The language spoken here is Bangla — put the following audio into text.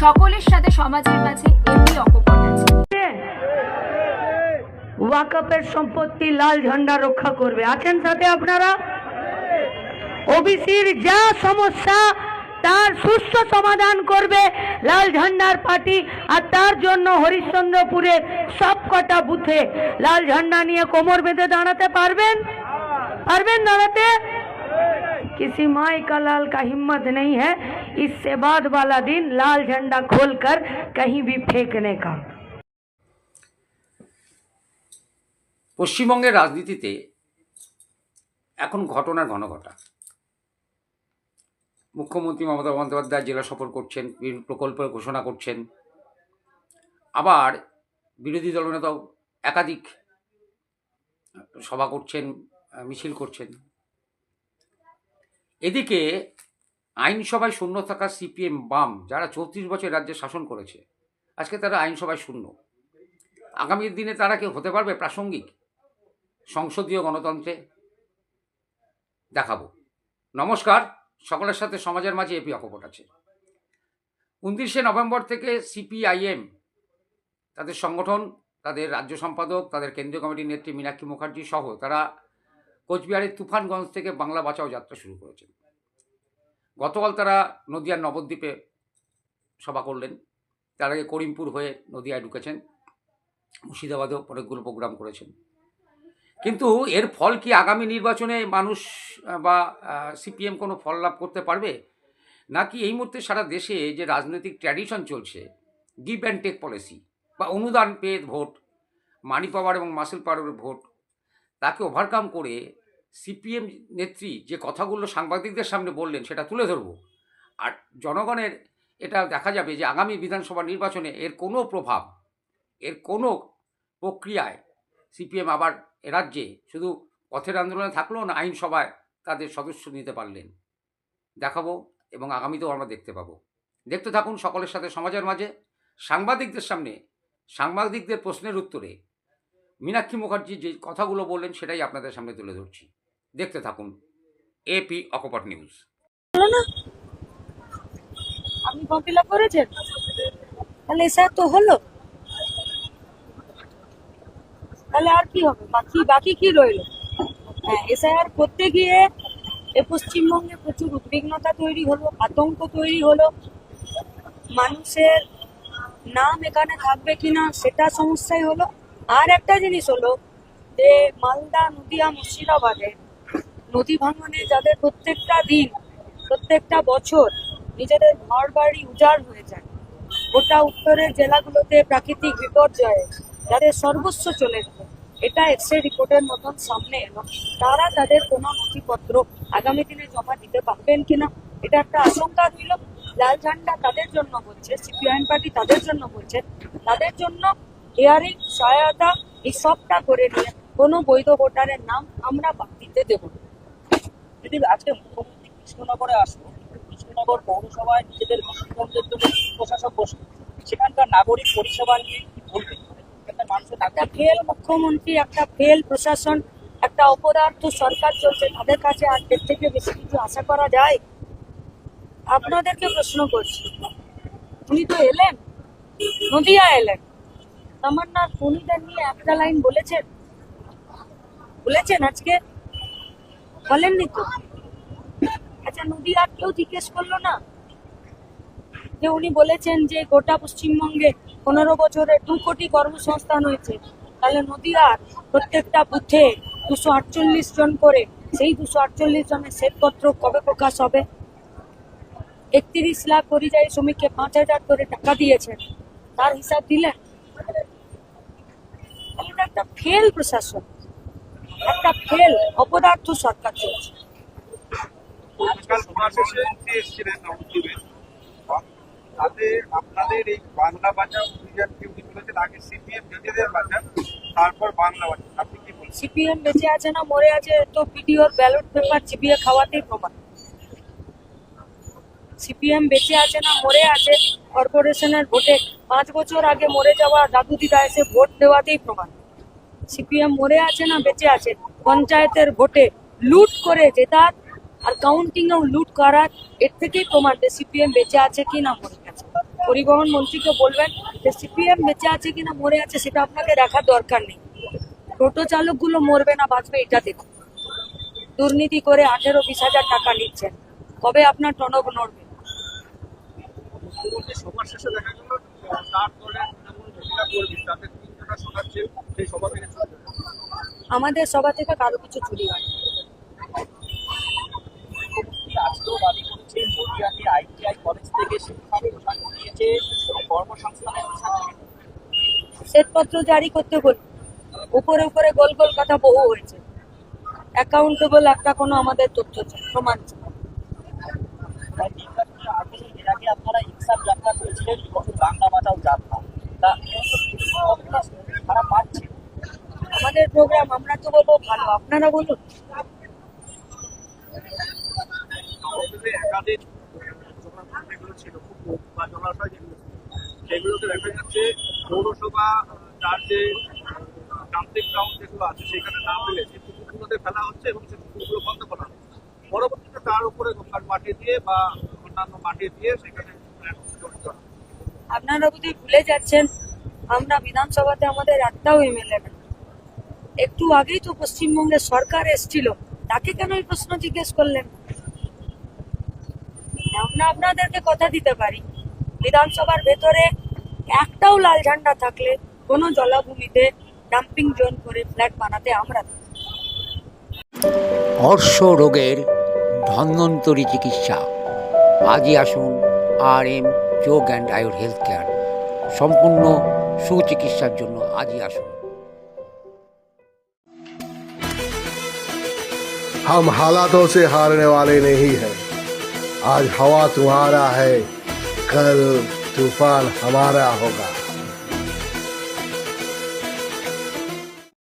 সকলের সাথে সমাজের মাঝে এমনি অকপট আছে। ওয়াকফের সম্পত্তি লাল ঝান্ডা রক্ষা করবে, আছেন সাথে আপনারা? ওবিসির যা সমস্যা তার সুস্থ সমাধান করবে লাল ঝান্ডার পার্টি, আর তার জন্য হরিশ্চন্দ্রপুরের সবকটা বুথে লাল ঝান্ডা নিয়ে কোমর বেঁধে দাঁড়াতে পারবেন? দাঁড়াতে? किसी माई का लाल का हिम्मत नहीं है इससे बाद वाला दिन लाल झंडा खोलकर कहीं भी फेंकने का। পশ্চিমবঙ্গের রাজনীতিতে এখন ঘটনার ঘনঘটা। মুখ্যমন্ত্রী মমতা বন্দ্যোপাধ্যায় জেলা সফর করছেন, বিভিন্ন প্রকল্পের ঘোষণা করছেন, আবার বিরোধী দলনেতাও একাধিক সভা করছেন, মিছিল করছেন। এদিকে আইনসভায় শূন্য থাকা সিপিএম বাম, যারা 34 বছর রাজ্যে শাসন করেছে, আজকে তারা আইনসভায় শূন্য। আগামী দিনে তারা কেউ হতে পারবে প্রাসঙ্গিক সংসদীয় গণতন্ত্রে? দেখাবো। নমস্কার, সকলের সাথে সমাজের মাঝে এপি অকপট আছে। 29শে নভেম্বর থেকে সিপিআইএম তাদের সংগঠন, তাদের রাজ্য সম্পাদক, তাদের কেন্দ্রীয় কমিটির নেত্রী মীনাক্ষী মুখার্জি সহ তারা কোচবিহারের তুফানগঞ্জ থেকে বাংলা বাঁচাও যাত্রা শুরু করেছেন। গতকাল তারা নদিয়ার নবদ্বীপে সভা করলেন, তার আগে করিমপুর হয়ে নদিয়ায় ঢুকেছেন, মুর্শিদাবাদেও অনেকগুলো প্রোগ্রাম করেছেন। কিন্তু এর ফল কি আগামী নির্বাচনে মানুষ বা সিপিএম কোনো ফল লাভ করতে পারবে, নাকি এই মুহূর্তে সারা দেশে যে রাজনৈতিক ট্র্যাডিশন চলছে, গিভ অ্যান্ড টেক পলিসি বা অনুদান পেয়ে ভোট, মানি পাওয়ার এবং মাসেল পাওয়ারের ভোট, তাকে ওভারকাম করে সিপিএম নেত্রী যে কথাগুলো সাংবাদিকদের সামনে বললেন সেটা তুলে ধরব। আর জনগণের এটা দেখা যাবে যে আগামী বিধানসভা নির্বাচনে এর কোনো প্রভাব, এর কোনো প্রক্রিয়ায় সিপিএম আবার রাজ্যে শুধু পথের আন্দোলনে থাকলো না, আইনসভায় তাদের সদস্য নিতে পারলেন। দেখাবো এবং আগামীতেও আমরা দেখতে পাবো। দেখতে থাকুন সকলের সাথে সমাজের মাঝে। সাংবাদিকদের সামনে সাংবাদিকদের প্রশ্নের উত্তরে মীনাক্ষী মুখার্জি যে কথাগুলো বললেন সেটাই আপনাদের সামনে তুলে ধরছি। দেখতে থাকুন এপি অকপট নিউজ। আপনি ফর্ম ফিল আপ করেছেন? তাহলে এসআর তো হলো, তাহলে আর কি হবে? বাকি কি রইল? হ্যাঁ, এসআর করতে গিয়ে পশ্চিমবঙ্গে প্রচুর উদ্বিগ্নতা তৈরি হলো, আতঙ্ক তৈরি হলো। মানুষের নাম এখানে থাকবে কিনা সেটা সমস্যাই হলো। আর একটা জিনিস হলো যে মালদা, নদিয়া, মুর্শিদাবাদে নদী ভাঙনে যাদের প্রত্যেকটা দিন, প্রত্যেকটা বছর নিজেদের ঘর বাড়ি উজাড় হয়ে যায়, গোটা উত্তরের জেলাগুলোতে প্রাকৃতিক বিপর্যয়ে যাদের সর্বস্ব চলে গেল, এটা এক্সরে রিপোর্টের মতন সামনে এলো, তারা তাদের কোনো নথিপত্র আগামী দিনে জমা দিতে পারবেন কিনা, এটা একটা আশঙ্কা রইল। লাল ঝান্ডা তাদের জন্য বলছে, সিপিআইএম পার্টি তাদের জন্য বলছে, তাদের জন্য হিয়ারিং, সহায়তা এই সবটা করে নিয়ে কোনো বৈধ ভোটারের নাম আমরা বাদ দিতে দেব না। যদি আজকে মুখ্যমন্ত্রী কৃষ্ণনগরে আসলো, কৃষ্ণনগর পৌরসভায় নিজেদের বিশেষজ্ঞদের জন্য প্রশাসক বসবে, সেখানকার নাগরিক পরিষেবা নিয়ে কি বলবেন? একটা ফেল মুখ্যমন্ত্রী, একটা ফেল প্রশাসন, একটা অপদার্থ সরকার চলছে, তাদের কাছে আর এর থেকে বেশি কিছু আশা করা যায়? আপনাদেরকে প্রশ্ন করছি, উনি তো এলেন, নদিয়া এলেন, তামান্নার খুনিদের নিয়ে একটা লাইন বলেছেন? আজকে বলেননি তো? আচ্ছা, নদিয়ার কেউ জিজ্ঞেস করলো না যে উনি বলেছেন যে গোটা পশ্চিমবঙ্গে 15 বছরে 2 কোটি কর্মসংস্থান হয়েছে, তাহলে নদিয়ার প্রত্যেকটা বুথে 248 জন করে, সেই 248 জনের শ্বেতপত্র কবে প্রকাশ হবে? 31 লাখ পরিযায়ী শ্রমিককে 5,000 করে টাকা দিয়েছেন, তার হিসাব দিলেন? তাহলে একটা ফেল প্রশাসন, একটা ফেল অপদার্থ সরকার চলছে। আপনাদের এই বাংলা বাঁচাও অভিযান কেউ বলেছেন আগে সিপিএম নিজেদের বাঁচান, তারপর বাংলা বাঁচান, আপনি কি বলছেন? সিপিএম বেঁচে আছে না মরে আছে তো পিডিওর ব্যালট পেপার চিবিয়ে খাওয়াতেই প্রমাণ। সিপিএম বেঁচে আছে না মরে আছে কর্পোরেশনের ভোটে 5 বছর আগে মরে যাওয়া দাদু দিদা এসে ভোট দেওয়াতেই প্রমাণ। সিপিএম মরে আছে না বেঁচে আছে পঞ্চায়েতের ভোটে লুট করে জেতার আর কাউন্টিংয়েও লুট করার, এর থেকেই প্রমাণ যে সিপিএম বেঁচে আছে কি না মরে গেছে। পরিবহন মন্ত্রীকে বলবেন যে সিপিএম বেঁচে আছে কিনা মরে আছে সেটা আপনাকে দেখার দরকার নেই, টোটো চালকগুলো মরবে না বাঁচবে এটা দেখুন। দুর্নীতি করে 18-20 হাজার টাকা নিচ্ছেন, কবে আপনার টনক নড়বে? মুখ্যমন্ত্রী সভার শেষে দেখা গেল তার দলের তৃণমূল মহিলা কর্মী তাদের 3 জনা শোনাচ্ছেন সেই সভা থেকে চলে গেল। আমাদের সভা থেকে কারো কিছু চুরি হয়। মুখ্যমন্ত্রী আজকেও দাবি করেছেন নদিয়াতে ITI কলেজ থেকে শিক্ষা প্রদান করিয়েছে এবং কর্মসংস্থানের বিষয় শ্বেতপত্র জারি করতে বলুন, উপরে উপরে গোল গোল কথা বহু হয়েছে, অ্যাকাউন্টেবল একটা কোনো আমাদের তথ্য চাই, প্রমাণ চাই। নির্বাচনের আগে এর আগে আপনারা ইনসাফ যাত্রা করেছিলেন এবং বাংলা বাঁচাও যাত্রা, তা তারা পাচ্ছে আমাদের প্রোগ্রাম আমরা তো বলবো ভালো, আপনারা বলুন। অথচ একাধিক জলাশয় যেগুলো ছিল পুকুর বা জলাশয় যেগুলো ছিল, সেগুলোতে দেখা যাচ্ছে পৌরসভা তার যে ডাম্পিং গ্রাউন্ড যেগুলো আছে সেখানে না ফেলে সেই পুকুরগুলোতে ফেলা হচ্ছে এবং সেই পুকুরগুলো বন্ধ করা হচ্ছে। পরবর্তীতে তার উপরে গঙ্গার মাটি দিয়ে বা অন্যান্য মাটি দিয়ে সেখানে তৈরি করা হচ্ছে। আপনারা বোধহয় ভুলে যাচ্ছেন আমরা বিধানসভাতে আমাদের একটাও এমএলএ না। একটু আগেই তো পশ্চিমবঙ্গের সরকার এসেছিল, তাকে কেন এই প্রশ্ন জিজ্ঞেস করলেন? আমরা আপনাদেরকে কথা দিতে পারি, বিধানসভার ভেতরে একটাও লাল ঝান্ডা থাকলে কোনো জলাভূমিতে ডাম্পিং জোন করে ফ্ল্যাট বানাতে আমরা দেব। অর্শ রোগের ধন্বন্তরী চিকিৎসা। আজই আসুন RM চোখ অ্যান্ড আয়ুর হেলথ কেয়ার। সম্পূর্ণ সুচিকিৎসার জন্য আজই আসুন। हम हालातों से हारने वाले नहीं हैं। आज हवा तुम्हारा है, कल तूफान हमारा होगा।